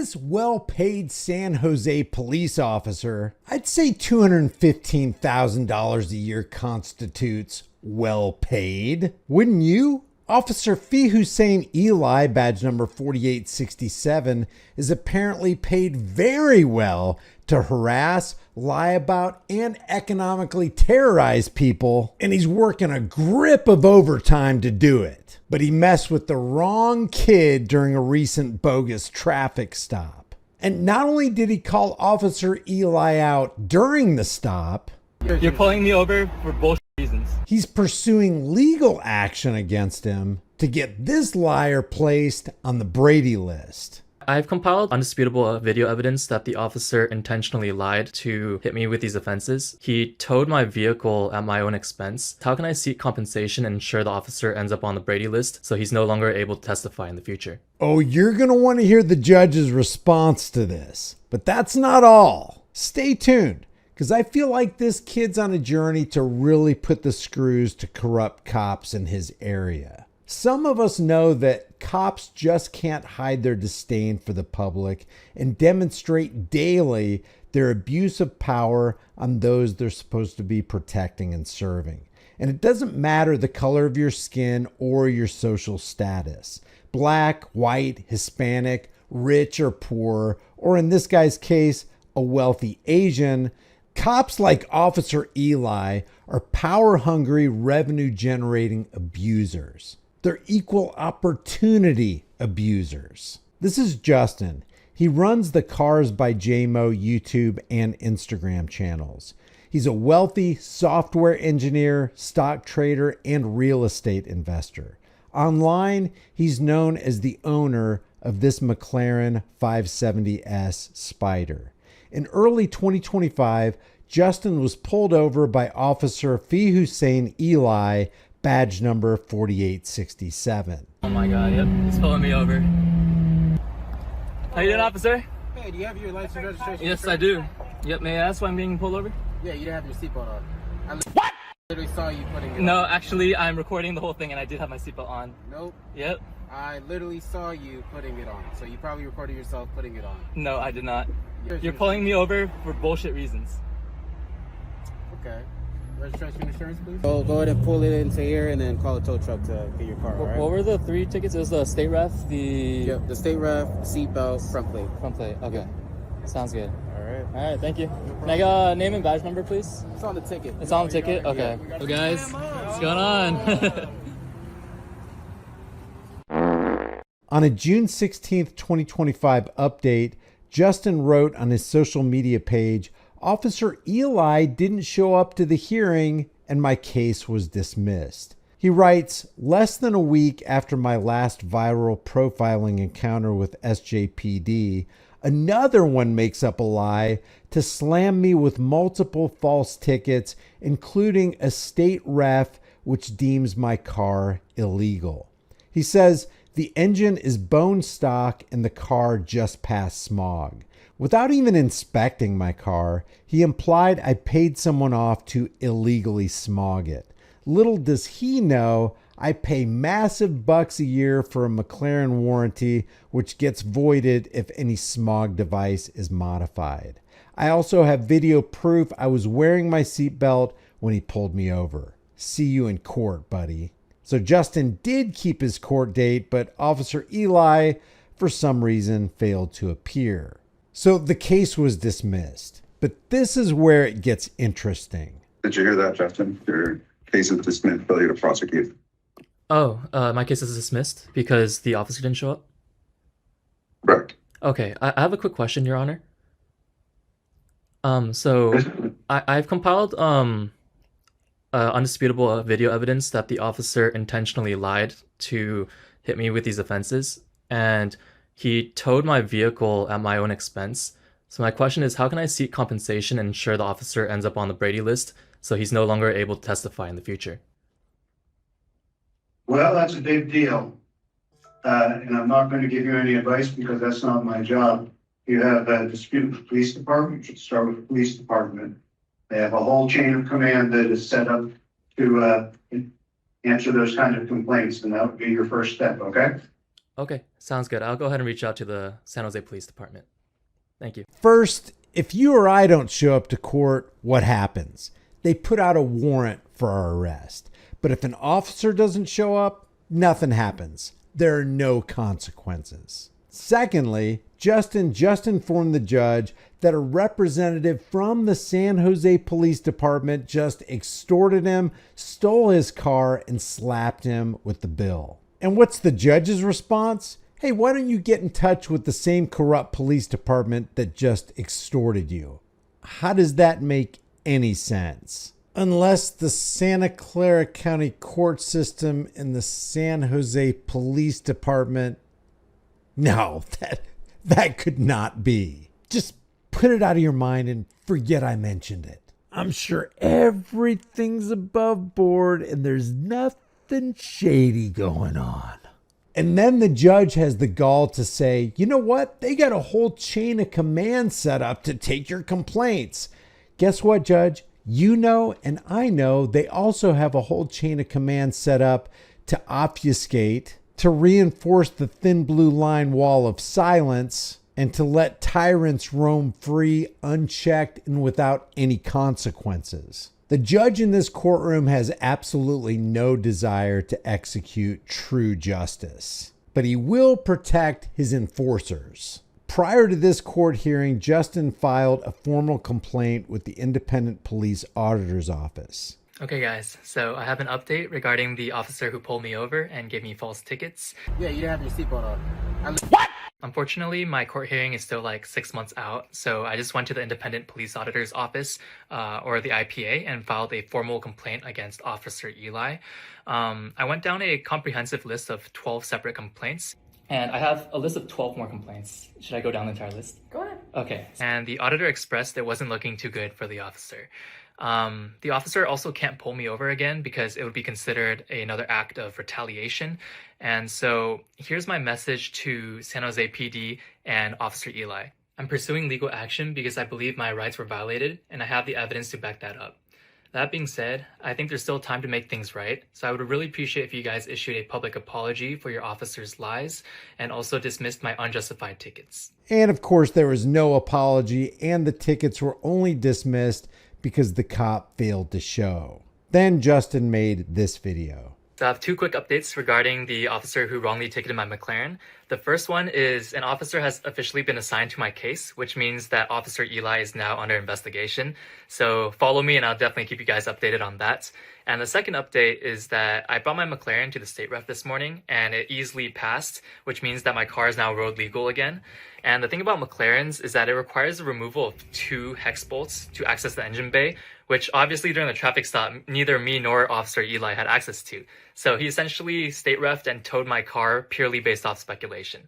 this well-paid San Jose police officer, I'd say $215,000 a year constitutes well-paid. Wouldn't you? Officer Fee Hussein Eli, badge number 4867, is apparently paid very well to harass, lie about, and economically terrorize people, and he's working a grip of overtime to do it. But he messed with the wrong kid during a recent bogus traffic stop. And not only did he call Officer Eli out during the stop, "You're pulling me over for bullshit reasons." He's pursuing legal action against him to get this liar placed on the Brady list. I've compiled undisputable video evidence that the officer intentionally lied to hit me with these offenses. He towed my vehicle at my own expense. How can I seek compensation and ensure the officer ends up on the Brady list so he's no longer able to testify in the future? Oh, you're going to want to hear the judge's response to this. But that's not all. Stay tuned, because I feel like this kid's on a journey to really put the screws to corrupt cops in his area. Some of us know that cops just can't hide their disdain for the public and demonstrate daily their abuse of power on those they're supposed to be protecting and serving. And it doesn't matter the color of your skin or your social status. Black, white, Hispanic, rich or poor, or in this guy's case, a wealthy Asian. Cops like Officer Eli are power-hungry, revenue-generating abusers. They're equal opportunity abusers. This is Justin. He runs the Cars by JMO YouTube and Instagram channels. He's a wealthy software engineer, stock trader, and real estate investor. Online, he's known as the owner of this McLaren 570S Spider. In early 2025, Justin was pulled over by Officer Fee Hussein Eli, badge number 4867. Oh my god, yep, he's pulling me over. How you doing, officer? Hey, do you have your license and registration? Yes, I do. Yep, may I ask why I'm being pulled over? Yeah, you didn't have your seatbelt on. What? I literally saw you putting it on. No, actually, I'm recording the whole thing and I did have my seatbelt on. Nope. Yep. I literally saw you putting it on. So you probably recorded yourself putting it on. No, I did not. You're Registration. pulling me over for bullshit reasons. Okay. Registration insurance, please? Go ahead and pull it into here and then call a tow truck to get your car, all right? What were the 3 tickets? It was the state ref, the... Yep, the state ref, seatbelt, front plate. Front plate, okay. Yep. Sounds good. All right. All right, thank you. Can I get name and badge number, please? It's on the ticket. It's on the ticket? Okay. So guys, what's going on? On a June 16th, 2025 update, Justin wrote on his social media page, "Officer Eli didn't show up to the hearing and my case was dismissed." He writes, "Less than a week after my last viral profiling encounter with SJPD, another one makes up a lie to slam me with multiple false tickets, including a state ref which deems my car illegal." He says, "The engine is bone stock and the car just passed smog." Without even inspecting my car, he implied I paid someone off to illegally smog it. Little does he know I pay massive bucks a year for a McLaren warranty, which gets voided if any smog device is modified. I also have video proof I was wearing my seatbelt when he pulled me over. See you in court, buddy. So Justin did keep his court date, but Officer Eli, for some reason, failed to appear. So the case was dismissed. But this is where it gets interesting. Did you hear that, Justin? Your case is dismissed, failure to prosecute. Oh, my case is dismissed because the officer didn't show up? Correct. Okay, I have a quick question, Your Honor. So I've compiled undisputable video evidence that the officer intentionally lied to hit me with these offenses, and he towed my vehicle at my own expense. So my question is, how can I seek compensation and ensure the officer ends up on the Brady list so he's no longer able to testify in the future? Well, that's a big deal. And I'm not going to give you any advice because that's not my job. You have a dispute with the police department, you should start with the police department. They have a whole chain of command that is set up to answer those kinds of complaints, and that would be your first step, okay? Okay, sounds good. I'll go ahead and reach out to the San Jose Police Department. Thank you. First, if you or I don't show up to court, what happens? They put out a warrant for our arrest. But if an officer doesn't show up, nothing happens. There are no consequences. Secondly, Justin just informed the judge that a representative from the San Jose Police Department just extorted him, stole his car, and slapped him with the bill. And what's the judge's response? Hey, why don't you get in touch with the same corrupt police department that just extorted you? How does that make any sense? Unless the Santa Clara County court system and the San Jose Police Department. No, that could not be. Just put it out of your mind and forget I mentioned it. I'm sure everything's above board and there's nothing shady going on. And then the judge has the gall to say, you know what? They got a whole chain of command set up to take your complaints. Guess what, Judge? You know, and I know they also have a whole chain of command set up to obfuscate, to reinforce the thin blue line wall of silence, and to let tyrants roam free, unchecked, and without any consequences. The judge in this courtroom has absolutely no desire to execute true justice, but he will protect his enforcers. Prior to this court hearing, Justin filed a formal complaint with the Independent Police Auditor's Office. Okay, guys, so I have an update regarding the officer who pulled me over and gave me false tickets. Yeah, you didn't have your seatbelt on. Unfortunately, my court hearing is still like 6 months out, so I just went to the Independent Police Auditor's Office, or the IPA, and filed a formal complaint against Officer Eli. I went down a comprehensive list of 12 separate complaints, and I have a list of 12 more complaints. Should I go down the entire list? Go ahead. Okay, and the auditor expressed it wasn't looking too good for the officer. The officer also can't pull me over again because it would be considered another act of retaliation. And so here's my message to San Jose PD and Officer Eli. I'm pursuing legal action because I believe my rights were violated and I have the evidence to back that up. That being said, I think there's still time to make things right. So I would really appreciate if you guys issued a public apology for your officer's lies and also dismissed my unjustified tickets. And of course, there was no apology and the tickets were only dismissed because the cop failed to show. Then Justin made this video. So I have two quick updates regarding the officer who wrongly ticketed my McLaren. The first one is an officer has officially been assigned to my case, which means that Officer Eli is now under investigation. So follow me and I'll definitely keep you guys updated on that. And the second update is that I brought my McLaren to the state ref this morning and it easily passed, which means that my car is now road legal again. And the thing about McLarens is that it requires the removal of 2 hex bolts to access the engine bay, which obviously during the traffic stop, neither me nor Officer Eli had access to. So he essentially state refed and towed my car purely based off speculation.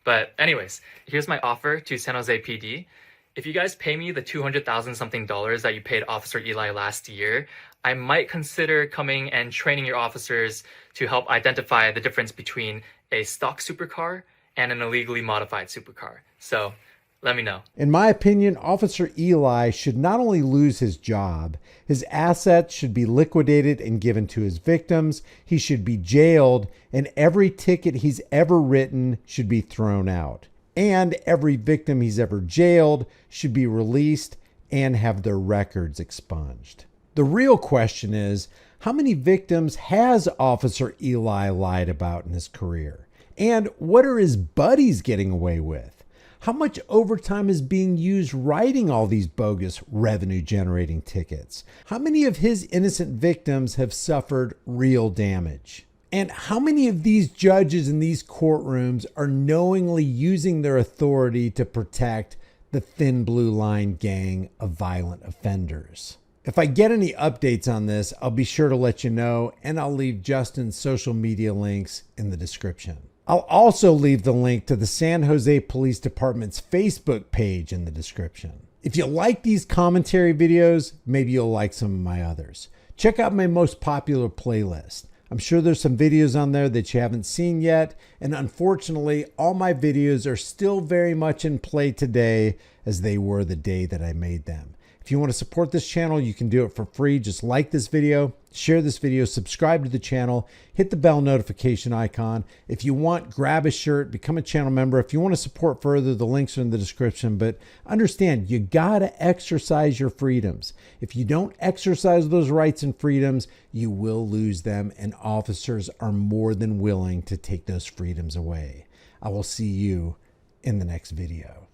But anyways, here's my offer to San Jose PD. If you guys pay me the $200,000 something that you paid Officer Eli last year, I might consider coming and training your officers to help identify the difference between a stock supercar and an illegally modified supercar. So let me know. In my opinion, Officer Eli should not only lose his job, his assets should be liquidated and given to his victims. He should be jailed, and every ticket he's ever written should be thrown out. And every victim he's ever jailed should be released and have their records expunged. The real question is, how many victims has Officer Eli lied about in his career? And what are his buddies getting away with? How much overtime is being used writing all these bogus revenue-generating tickets? How many of his innocent victims have suffered real damage? And how many of these judges in these courtrooms are knowingly using their authority to protect the thin blue line gang of violent offenders? If I get any updates on this, I'll be sure to let you know, and I'll leave Justin's social media links in the description. I'll also leave the link to the San Jose Police Department's Facebook page in the description. If you like these commentary videos, maybe you'll like some of my others. Check out my most popular playlist. I'm sure there's some videos on there that you haven't seen yet, and unfortunately, all my videos are still very much in play today as they were the day that I made them. If you want to support this channel, you can do it for free. Just like this video, share this video, subscribe to the channel, hit the bell notification icon. If you want, grab a shirt, become a channel member. If you want to support further, the links are in the description. But understand, you got to exercise your freedoms. If you don't exercise those rights and freedoms, you will lose them, and officers are more than willing to take those freedoms away. I will see you in the next video.